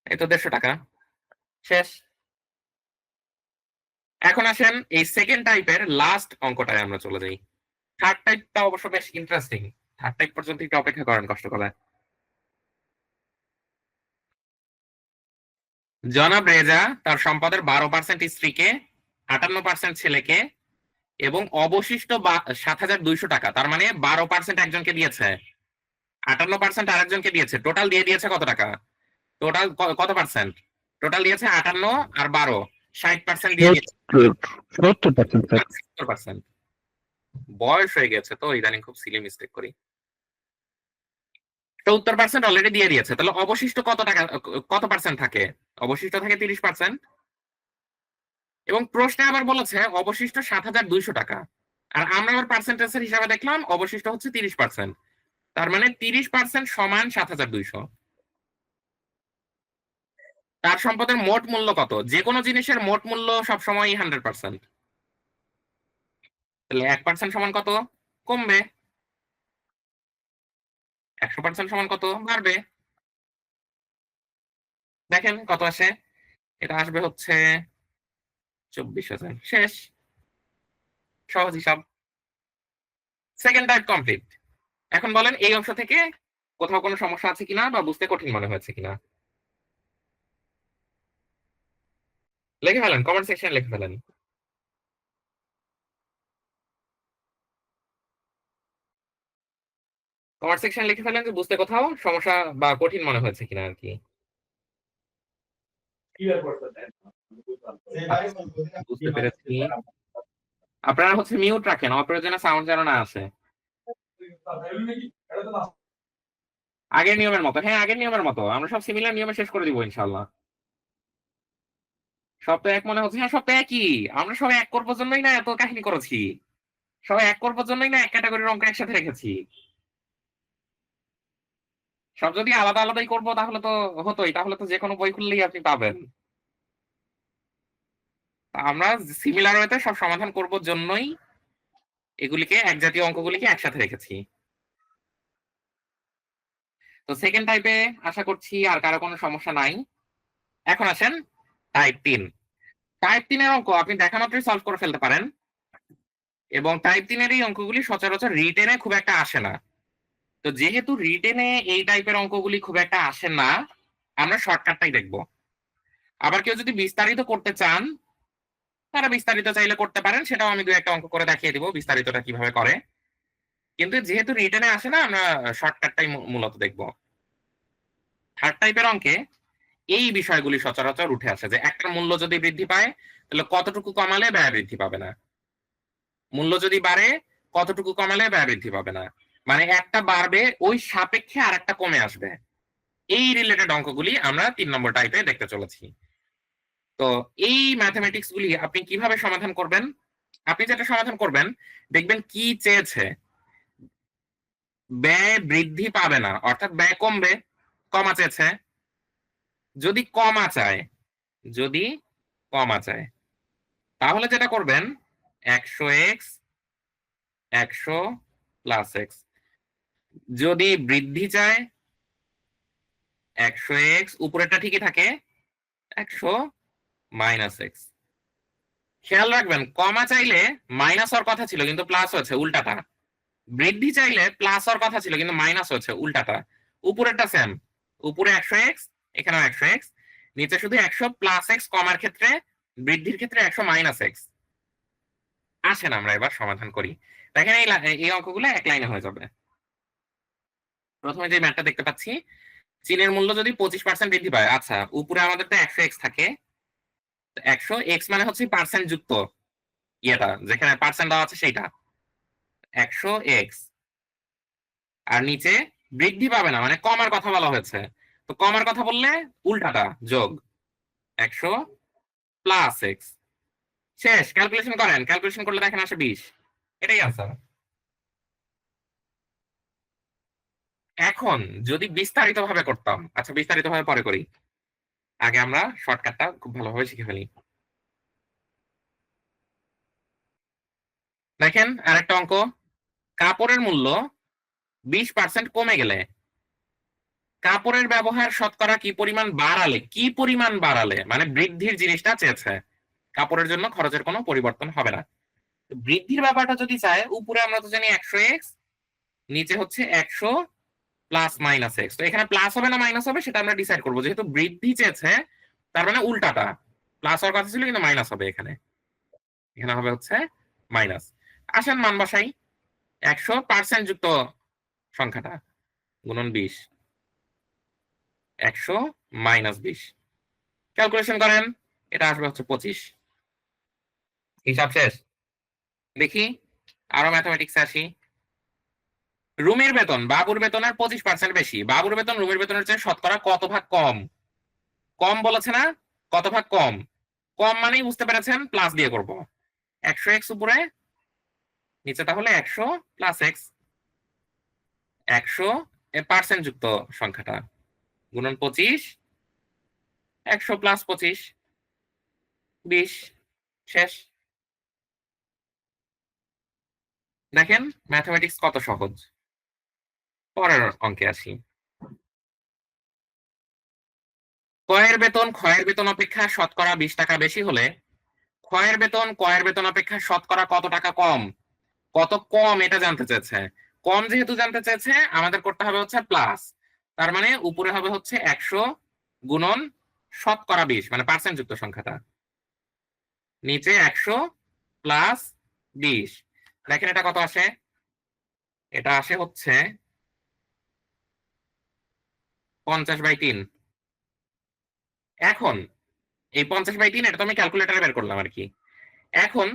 এই তো 150 টাকা। শেষ। এখন আসেন এই সেকেন্ড টাইপের লাস্ট অঙ্কটায় আমরা চলে যাই। থার্ড টাইপটা অবশ্য বেশ ইন্টারেস্টিং। থার্ড টাইপ পর্যন্ত একটু অপেক্ষা করেন কষ্ট করে। জনাব রেজা তার সম্পদের 12% স্ত্রীকে, 58% ছেলেকে এবং অবশিষ্ট 7,200 টাকা, তার মানে 12% একজনকে দিয়েছে, 58% আরেকজনকে দিয়েছে, টোটাল দিয়ে দিয়েছে কত টাকা? টোটাল কত পার্সেন্ট? টোটাল দিয়েছে 58 আর 12, 60% দিয়ে দিয়েছে। 70%, স্যার। 70%। বয়স হয়ে গেছে তো ইদানিং খুব সিলি মিস্টেক করি। 70% অলরেডি দিয়ে দিয়েছে, তাহলে অবশিষ্ট কত টাকা, কত পার্সেন্ট থাকে? অবশিষ্ট থাকে 30%। এবং প্রশ্নে আবার বলেছে অবশিষ্ট 7,200 টাকা, আর আমরা আবার পার্সেন্টেজের হিসাবে দেখলাম অবশিষ্ট হচ্ছে 30%, তার মানে 30% সমান 7,200। তার সম্পদের মোট মূল্য কত? যে কোনো জিনিসের মোট মূল্য সবসময় 100%, তাহলে 1% সমান কত? কমবে। 100% সমান কত? বাড়বে। দেখেন কত আসে, এটা আসবে হচ্ছে 24,000। শেষ। সহজ হিসাব। Second type complete. এখন বলেন এই অংশ থেকে কোথাও কোনো সমস্যা আছে কিনা বা বুঝতে কঠিন মনে হয়েছে কিনা? লিখে ফেলেন, কমেন্ট সেকশনে লিখে ফেলেন। কমেন্ট সেকশনে লিখে ফেলেন যে বুঝতে কোথাও সমস্যা বা কঠিন মনে হয়েছে কিনা আর কি। বুঝতে পেরেছি। আপনারা হচ্ছে মিউট রাখেন, অপ্রয়োজনে সাউন্ড যেন না আসে। আগের নিয়মের মতো, হ্যাঁ আগের নিয়মের মতো আমরা সব সিমিলার নিয়মে শেষ করে দিব ইনশাআল্লাহ। সব তো এক মনে হচ্ছে, হ্যাঁ সব তো একই। আমরা সবাই এক করবার জন্যই না এত কাহিনী করেছি, সবাই এক করবার জন্যই না এক ক্যাটাগরির অঙ্ক একসাথে রেখেছি। সব যদি আলাদা আলাদাই করবো তাহলে তো হতোই, তাহলে তো যে কোনো বই খুললেই আপনি পাবেন। আমরা সিমিলার ওয়েতে সব সমাধান করবার জন্যই এগুলিকে, এক জাতীয় অঙ্কগুলিকে একসাথে রেখেছি। তো সেকেন্ড টাইপে আশা করছি আর কারো কোনো সমস্যা নাই। এখন আসেন টাইপ 3। টাইপ 3 এর অঙ্ক আপনি দেখা মাত্রই সলভ করে ফেলতে পারেন, এবং টাইপ 3 এর এই অঙ্কগুলি সচরাচর রিটেনে খুব একটা আসে না। তো যেহেতু রিটেনে এই টাইপের অঙ্কগুলি খুব একটা আসে না, আমরা শর্টকাটটাই দেখব। আবার কেউ যদি বিস্তারিত করতে চান তারা বিস্তারিত চাইলে করতে পারেন, সেটাও আমি দু একটা অঙ্ক করে দেখিয়ে দিব বিস্তারিতটা কিভাবে করে। কিন্তু যেহেতু রিটেনে আসে না, আমরা শর্টকাটটাই মূলত দেখব। থার্ড টাইপের অঙ্কে এই বিষয়গুলি সচরাচর উঠে আসে যে একটা মূল্য যদি বৃদ্ধি পায় তাহলে কতটুকু কমালে ব্যয় বৃদ্ধি পাবে না, মূল্য যদি বাড়ে কতটুকু কমালে ব্যয় বৃদ্ধি পাবে না, মানে একটা বাড়বে ওই সাপেক্ষে আর একটা কমে আসবে। এই রিলেটেড অঙ্কগুলি আমরা 3 নম্বর টাইপে দেখতে চলেছি। তো এই ম্যাথমেটিক্স গুলি আপনি কিভাবে সমাধান করবেন? আপনি যেটা সমাধান করবেন, দেখবেন কি চেয়েছে, ব্যয় বৃদ্ধি পাবে না, অর্থাৎ ব্যয় কমবে, কমা চেয়েছে। যদি কমা চায়, যদি কমা চায়, তাহলে যেটা করবেন 100x 100 প্লাস এক্স। যদি বৃদ্ধি চায় 100x, উপরেরটা ঠিকই থাকে, 100 মাইনাস এক্স। খেয়াল রাখবেন, কমা চাইলে মাইনাস হওয়ার কথা ছিল কিন্তু প্লাস হয়েছে, উল্টাটা। বৃদ্ধি চাইলে প্লাস হওয়ার কথা ছিল কিন্তু মাইনাস হয়েছে, উল্টাটা। উপরেরটা সেম, উপরে 100x, এখানেও 100x, নিচে শুধু 100 প্লাস এক্স কমার ক্ষেত্রে, বৃদ্ধির ক্ষেত্রে 100 মাইনাস এক্স। আসেন আমরা এবার সমাধান করি। দেখেন এই অঙ্কগুলো এক লাইনে হয়ে যাবে। প্রথমে যে ম্যাথটা দেখতে পাচ্ছি, চীনের মূল্য যদি 25% বৃদ্ধি পায়, আচ্ছা উপরে আমাদের তো 100x থাকে, 100x মানে হচ্ছে পার্সেন্ট যুক্ত ইয়েটা, যেখানে পার্সেন্ট দেওয়া আছে সেইটা 100x, আর নিচে বৃদ্ধি পাবে না মানে কমার কথা বলা হয়েছে। তো কমার কথা বললে উল্টাটা যোগ 100 প্লাস এক্স। শেষ। ক্যালকুলেশন করেন, ক্যালকুলেশন করলে দেখেন আসে 20। এটাই আনসার। এখন যদি বিস্তারিত ভাবে করতাম, আচ্ছা বিস্তারিত ভাবে পরে করি, আগে আমরা শর্টকাটটা খুব ভালোভাবে শিখে ফেলি। দেখেন আরেকটা অঙ্ক, কাপড়ের মূল্য 20% কমে গেলে কাপড়ের ব্যবহার শতকরা কি পরিমাণ বাড়ালে, কি পরিমাণ বাড়ালে মানে বৃদ্ধির জিনিসটা চেয়েছে, কাপড়ের জন্য খরচের কোনো পরিবর্তন হবে না। বৃদ্ধির ব্যাপারটা যদি চায়, উপরে আমরা তো জানি 100x, নিচে হচ্ছে 100 প্লাস মাইনাস এক্স। তো এখানে প্লাস হবে না মাইনাস হবে সেটা আমরা ডিসাইড করবো, যেহেতু বৃদ্ধি চেয়েছে তার মানে উল্টাটা, প্লাস হওয়ার কথা ছিল কিন্তু মাইনাস হবে, এখানে এখানে হবে হচ্ছে মাইনাস। আসেন মান বসাই, 100% যুক্ত সংখ্যাটা গুণন 20, 100 মাইনাস 20, ক্যালকুলেশন করেন, এটা আসবে হচ্ছে 25। হিসাব শেষ। দেখি আরো ম্যাথমেটিক্স আসি। রুমের বেতন বাবুর বেতনের 25% বেশি, বাবুর বেতন রুমের বেতনের চেয়ে শতকরা কত ভাগ কম? কম বলেছে না, কত ভাগ কম? কম মানেই বুঝতে পেরেছেন, প্লাস দিয়ে করব। 100x উপরে, নিচে তাহলে 100 প্লাস এক্স, 100 পার্সেন্ট যুক্ত সংখ্যাটা গুণন 25, 100 প্লাস 25, 20। শেষ। দেখেন ম্যাথমেটিক্স কত সহজ। পরের অঙ্কে আসি। ক্রয়ের বেতন ক্ষয়ের বেতন অপেক্ষা শতকরা 20 টাকা বেশি হলে ক্ষয়ের বেতন ক্রয়ের বেতন অপেক্ষা শতকরা কত টাকা কম? কত কম এটা জানতে চেয়েছে। কম যেহেতু জানতে চেয়েছে, আমাদের করতে হবে হচ্ছে প্লাস, তার মানে উপরে হবে হচ্ছে 100 গুণন শতকরা 20 মানে পার্সেন্ট যুক্ত সংখ্যাটা, নিচে 100 প্লাস 20। দেখেন এটা কত আসে, এটা আসে হচ্ছে 50/3। এখন এই 50/3 এটা তো আমি ক্যালকুলেটরে বের করলাম আর কি। এখন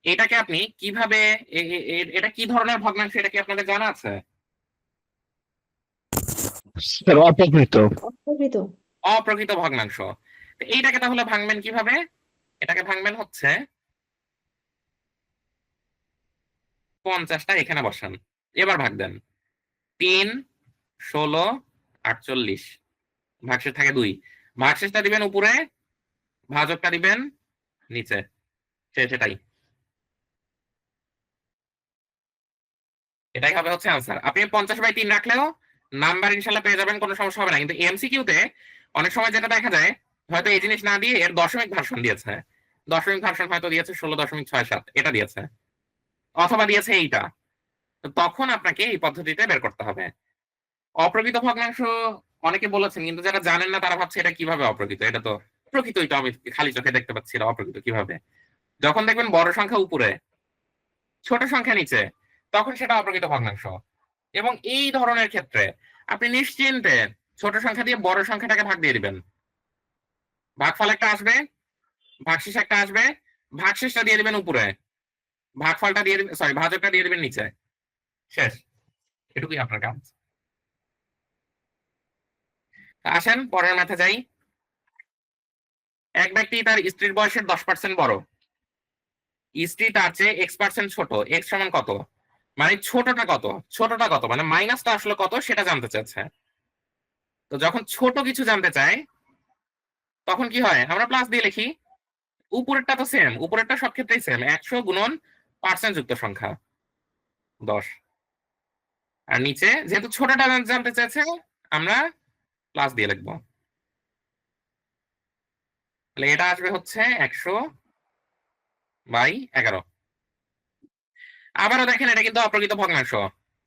এটাকে আপনি কিভাবে, এটা কি ধরনের ভগ্নাংশ এটা কি আপনাদের জানা আছে? স্যার অপকৃত। অপ্রকৃত। অপ্রকৃত ভগ্নাংশ। তো এইটাকে তাহলে ভাঙবেন কিভাবে? এটাকে ভাঙবেন হচ্ছে 50টা এখানে বসান, এবার ভাগ দেন। 3, 16, 48, ভাগশেষ থাকে 2, ভাগশেষটা দিবেন উপরে, ভাজকটা দিবেন নিচে, সেটাই, এটাই হবে হচ্ছে আনসার। আপনি 50/3 রাখলেও নাম্বার ইনশাল্লাহ পেয়ে যাবেন, কোনো সমস্যা হবে না। কিন্তু এমসিকিউ তে অনেক সময় যেটা দেখা যায়, হয়তো এই জিনিস না দিয়ে এর দশমিক ভার্সন দিয়েছে, দশমিক ভার্সন হয়তো দিয়েছে 16.67, এটা দিয়েছে, অথবা দিয়েছে এইটা। তো তখন আপনাকে এই পদ্ধতিতে বের করতে হবে। অপ্রকৃত ভগ্নাংশ অনেকে বলেছেন, কিন্তু যারা জানেন না তারা ভাবছে এটা কিভাবে অপ্রকৃত, এটা তো প্রকৃতই, তো আমি খালি চোখে দেখতে পাচ্ছি এটা অপ্রকৃত কিভাবে। যখন দেখবেন বড় সংখ্যা উপরে ছোট সংখ্যা নিচে, তখন সেটা অপ্রকৃত ভগ্নাংশ। এবং এই ধরনের ক্ষেত্রে আপনি নিশ্চিন্তে ছোট সংখ্যা দিয়ে বড় সংখ্যাটাকে ভাগ দিয়ে দিবেন, ভাগফল একটা আসবে, ভাগশেষ একটা আসবে, ভাগশেষটা দিয়ে দিবেন উপরে, ভাগফলটা দিয়ে দিবেন, সরি ভাজকটা দিয়ে দিবেন নিচে, শেষ। এটুকুই আপনার কাজ। আসেন পরের ম্যাথে যাই। এক ব্যক্তি তার স্ত্রীর বয়সের 10% বড়, স্ত্রী তার চেয়ে x% ছোট, x সমান কত, মানে ছোটটা কত, ছোটটা কত মানে মাইনাসটা আসলে কত সেটা জানতে চাচ্ছে। তো যখন ছোট কিছু জানতে চাই তখন কি হয়, আমরা প্লাস দিয়ে লিখি। উপরেরটা তো সেম, উপরেরটা সব ক্ষেত্রেই সেম, 100 গুণন পার্সেন্ট যুক্ত সংখ্যা 10, আর নিচে যেহেতু ছোটটা জানতে চাইছে আমরা প্লাস দিয়ে লিখবো। তাহলে এটা আসবে হচ্ছে 100/11। আবারও দেখেন এটা কিন্তু অপ্রকৃত ভগ্নাংশ,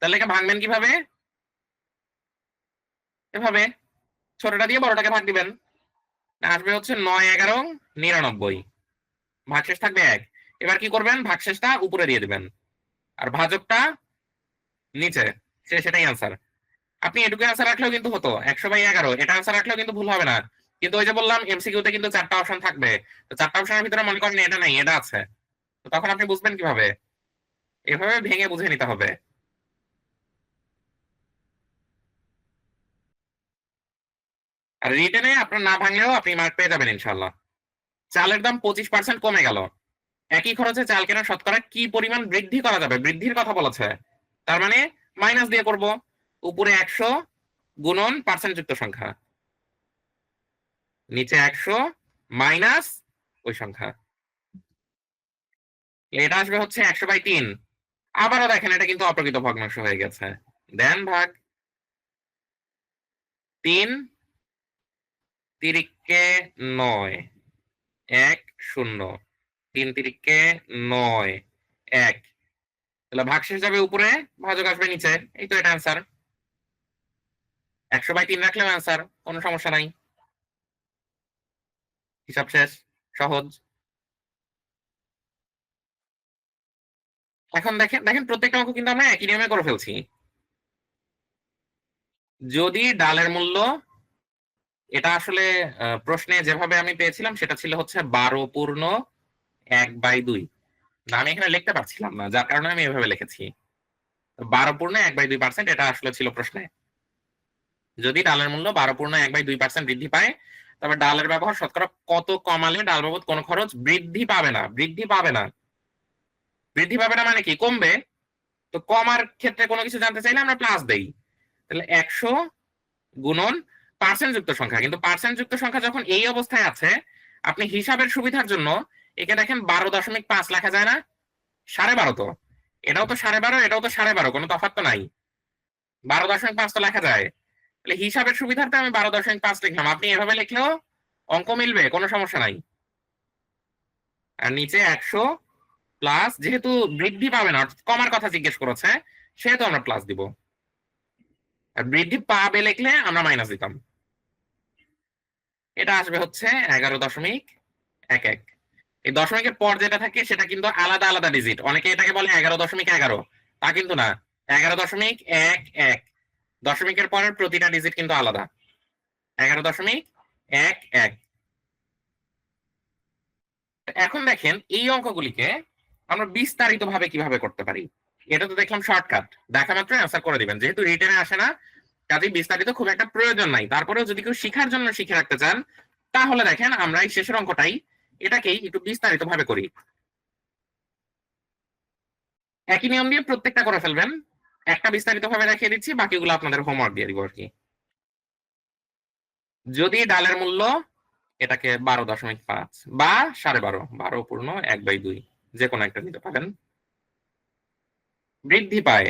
তাহলে একে ভাঙবেন কিভাবে, এভাবে ছোটটা দিয়ে বড়টাকে ভাগ দিবেন, আসবে হচ্ছে 9, 11, 99, ভাগশেষ থাকবে 1। এবার কি করবেন, ভাগশেষটা উপরে দিয়ে দিবেন আর ভাজকটা নিচে, সেটাই আনসার। আপনি এটুকু আনসার রাখলেও কিন্তু হতো, 100/11 এটা আনসার রাখলেও কিন্তু ভুল হবে না। কিন্তু ওই যে বললাম এমসিকিউতে কিন্তু 4টা অপশন থাকবে, তো 4টা অপশনের ভিতরে মনে করেন এটা নাই এটা আছে, তো তখন আপনি বুঝবেন কিভাবে, এভাবে ভেঙে বুঝে নিতে হবে। আর রিটেনে আপনার না ভাঙলেও আপনি মার্ক পেয়ে যাবেন ইনশাল্লাহ। চালের দাম 25% কমে গেল, একই খরচে চাল কেনার শতকরা কি পরিমাণ বৃদ্ধি করা যাবে, বৃদ্ধির কথা বলেছে, তার মানে মাইনাস দিয়ে করব, উপরে 100 গুণন পার্সেন্ট যুক্ত সংখ্যা, নিচে 100 মাইনাস ওই সংখ্যা, এটা আসবে হচ্ছে 100/3। আবারও দেখেন এটা কিন্তু অপ্রকৃত ভগ্নাংশ হয়ে গেছে, দেন ভাগ 3 তিরিকে 9, 1 0, 3 তিরিকে 9 1, তাহলে ভাগশেষ যাবে উপরে, ভাজক আসবে নিচে, এই তো এটা অ্যান্সার। 100/3 রাখলেও অ্যান্সার, কোনো সমস্যা নাই, হিসাব শেষ, সহজ। এখন দেখেন দেখেন প্রত্যেকটা অঙ্ক কিন্তু আমরা একই নিয়মে করে ফেলছি। যদি ডালের মূল্য, এটা আসলে প্রশ্নে যেভাবে আমি পেয়েছিলাম সেটা ছিল হচ্ছে 12/1/2, না আমি এখানে লিখতে পারছিলাম না, যার কারণে আমি এভাবে লিখেছি 12/1/2%, এটা আসলে ছিল প্রশ্নে। যদি ডালের মূল্য 12/1/2% বৃদ্ধি পায় তবে ডালের ব্যবহার শতকরা কত কমালে ডাল বাবদ কোনো খরচ বৃদ্ধি পাবে না, বৃদ্ধি পাবে না, বৃদ্ধি পাবে না মানে কি, কমবে। তো কমার ক্ষেত্রে কোনো কিছু জানতে চাইলে আমরা প্লাস দেই, তাহলে 100 গুণন পার্সেন্ট যুক্ত সংখ্যা, কিন্তু পার্সেন্ট যুক্ত সংখ্যা যখন এই অবস্থায় আছে আপনি হিসাবের সুবিধার জন্য একে দেখেন 12.5 লেখা যায় না, 12.5 তো, এটাও তো 12.5 এটাও তো 12.5, কোনো তফাৎ তো নাই, 12.5 তো লেখা যায়, তাহলে হিসাবের সুবিধার্থে আমি 12.5 লিখলাম, আপনি এভাবে লিখলেও অঙ্ক মিলবে, কোনো সমস্যা নাই। আর নিচে 100 প্লাস, যেহেতু বৃদ্ধি পাবে না কমার কথা জিজ্ঞেস করেছে সেহেতু আমরা প্লাস দিব, আর বৃদ্ধি পাবে লিখলে আমরা মাইনাস দিতাম। এটা আসবে হচ্ছে 11.11। এই দশমিকের পর যেটা থাকে সেটা কিন্তু আলাদা আলাদা ডিজিট, অনেকে এটাকে বলে 11.11, তা কিন্তু না, 11.11। দশমিকের পরের প্রতিটা ডিজিট কিন্তু আলাদা, 11.11। এখন দেখেন এই অঙ্কগুলিকে আমরা বিস্তারিত ভাবে কিভাবে করতে পারি, এটা তো দেখলাম শর্টকাট, দেখা মাত্র অ্যান্সার করে দিবেন, যেহেতু রিটেনে আসে না কাজে বিস্তারিত খুব একটা প্রয়োজন নাই, তারপরেও যদি কেউ শিখার জন্য শিখে রাখতে চান তাহলে দেখেন আমরা এই শেষের অঙ্কটাই এটাকেই একটু বিস্তারিত ভাবে করি। একই নিয়ম দিয়ে প্রত্যেকটা করে ফেলবেন, একটা বিস্তারিত ভাবে দেখিয়ে দিচ্ছি, বাকিগুলো আপনাদের হোমওয়ার্ক দিয়ে দিব আর কি। যদি ডালের মূল্য, এটাকে 12.5 বা 12.5, 12/1/2 যে কোনো একটা নিতে পারেন, বৃদ্ধি পায়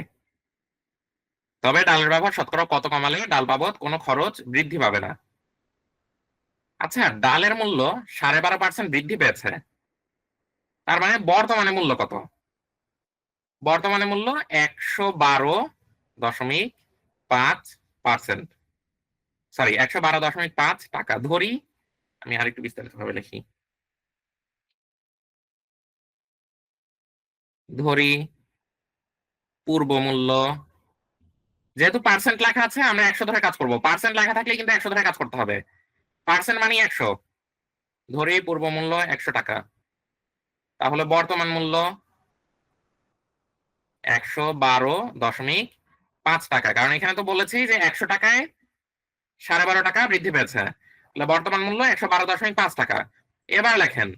তবে ডালের ব্যবহার শতকরা কত কমালে ডাল বাবদ কোনো খরচ বৃদ্ধি পাবে না। আচ্ছা, ডালের মূল্য 12.5% বৃদ্ধি পেয়েছে, তার মানে বর্তমানে মূল্য কত, বর্তমানে মূল্য 112.5%, সরি 112.5 টাকা ধরি, আমি আরেকটু বিস্তারিত ভাবে লিখি, ধরি পূর্ব মূল্য, যেহেতু পার্সেন্ট লেখা আছে আমরা 100 ধরে কাজ করব, পার্সেন্ট লেখা থাকলে কিন্তু 100 ধরে কাজ করতে হবে, পার্সেন্ট মানে 100, ধরি পূর্ব মূল্য 100 টাকা, তাহলে বর্তমান মূল্য 112.5 টাকা, কারণ এখানে তো বলেছি যে 100 টাকায় 12.5 টাকা বৃদ্ধি পেয়েছে, তাহলে বর্তমান মূল্য 112.5 টাকা, এবার লেখেন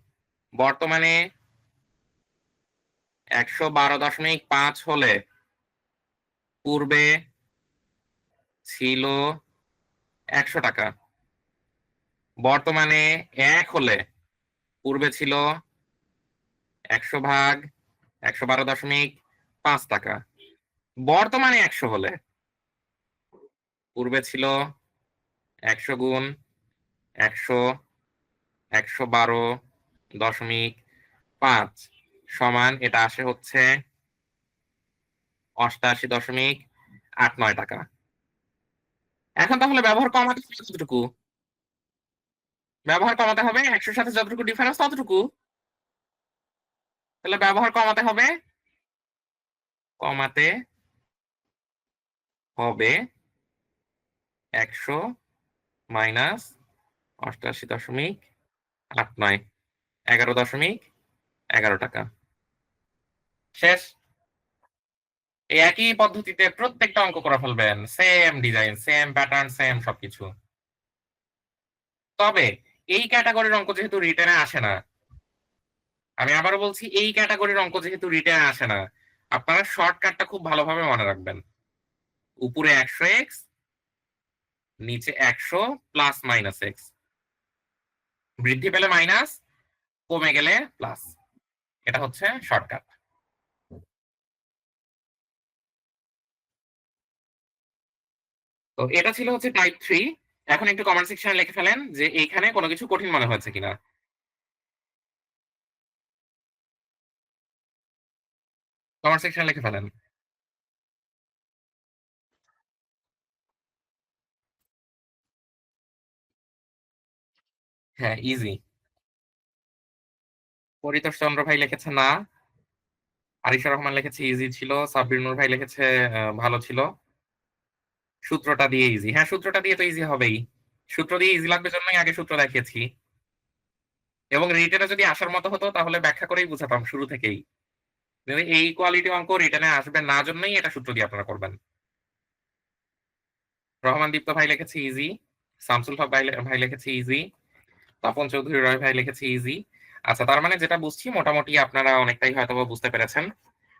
বর্তমানে 112.5 হলে পূর্বে ছিল 100 টাকা, বর্তমানে 1 হলে পূর্বে ছিল 100 ভাগ 112.5 টাকা, বর্তমানে 100 হলে পূর্বে ছিল 100 গুণ 100 112.5 সমান এটা আসে হচ্ছে 88.89 টাকা। এখন তাহলে ব্যবহার কমাতে হবে কতটুকু? ব্যবহার কমাতে হবে 100-র সাথে যতটুকু ডিফারেন্স ততটুকু। তাহলে ব্যবহার কমাতে হবে হবে 100 মাইনাস 88.89 11.11 টাকা। শেষ। এই একই পদ্ধতিতে প্রত্যেকটা অঙ্ক করে ফেলবেন, same design, same pattern, same সবকিছু। তবে এই ক্যাটাগরির অঙ্ক যেহেতু রিটেনে আসে না, আমি আবারও বলছি এই ক্যাটাগরির অঙ্ক যেহেতু রিটেনে আসে না, আপনারা শর্টকাটটা খুব ভালোভাবে মনে রাখবেন। উপরে 100x, নিচে 100 প্লাস মাইনাস x, বৃদ্ধি পেলে মাইনাস, কমে গেলে প্লাস। এটা হচ্ছে শর্টকাট। তো এটা ছিল হচ্ছে টাইপ 3। এখন একটু কমেন্ট সেকশনে লিখে ফেলেন যে এইখানে কোনো কিছু কঠিন মনে হয়েছে কিনা। কমেন্ট সেকশনে লিখে ফেলেন। হ্যাঁ, ইজি। পরিতোষ চন্দ্র ভাই লিখেছে না। আরিশা রহমান লিখেছে ইজি ছিল। সাব্বির নূর ভাই লিখেছে ভালো ছিল। সূত্রটা দিয়ে ইজি। হ্যাঁ, সূত্রটা দিয়ে তো ইজি হবেই। সূত্র দিয়ে ইজি লাগবে জন্যই আগে সূত্র দেখিয়েছি। এবং রিটেনে যদি আসার মতো হতো তাহলে ব্যাখ্যা করেই বুঝাতাম শুরু থেকেই। এই কোয়ালিটি অঙ্ক রিটেনে আসবে না জন্যই এটা সূত্র দিয়ে আপনারা করবেন। রহমান দীপ্ত ভাই লিখেছে ইজি। শামসুল হক ভাই লিখেছে ইজি। তপন চৌধুরী রয় ভাই লিখেছে ইজি। আচ্ছা, তার মানে যেটা বুঝছি মোটামুটি আপনারা অনেকটাই হয়তো বুঝতে পেরেছেন।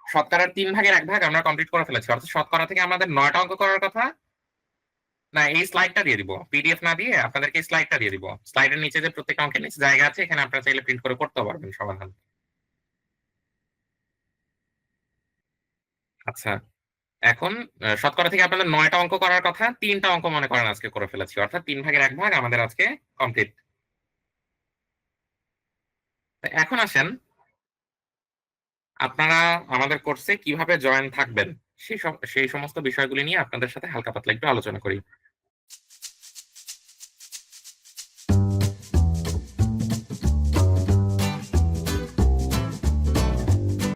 শতকরার 3 ভাগের 1 ভাগ আমরা কমপ্লিট করে ফেলেছি। অর্থাৎ শতকরা থেকে আমাদের 9টা অঙ্ক করার কথা। না, এই স্লাইডটা দিয়ে দিব, পিডিএফ না দিয়ে আপনাদেরকে স্লাইডটা দিয়ে দিব। স্লাইডের নিচে যে প্রত্যেকটা অঙ্কের নিচে জায়গা আছে, এখানে আপনারা চাইলে প্রিন্ট করে করতে পারবেন সমাধান। আচ্ছা, এখন শতকরা থেকে আপনাদের 9টা অঙ্ক করার কথা, 3টা অঙ্ক মনে করেন আজকে করে ফেলেছি। অর্থাৎ 3 ভাগের 1 ভাগ আমাদের আজকে কমপ্লিট। এখন আসেন আপনারা আমাদের কোর্সে কিভাবে জয়েন থাকবেন সেই সমস্ত বিষয়গুলি নিয়ে আপনাদের সাথে হালকা পাতলা একটু আলোচনা করি।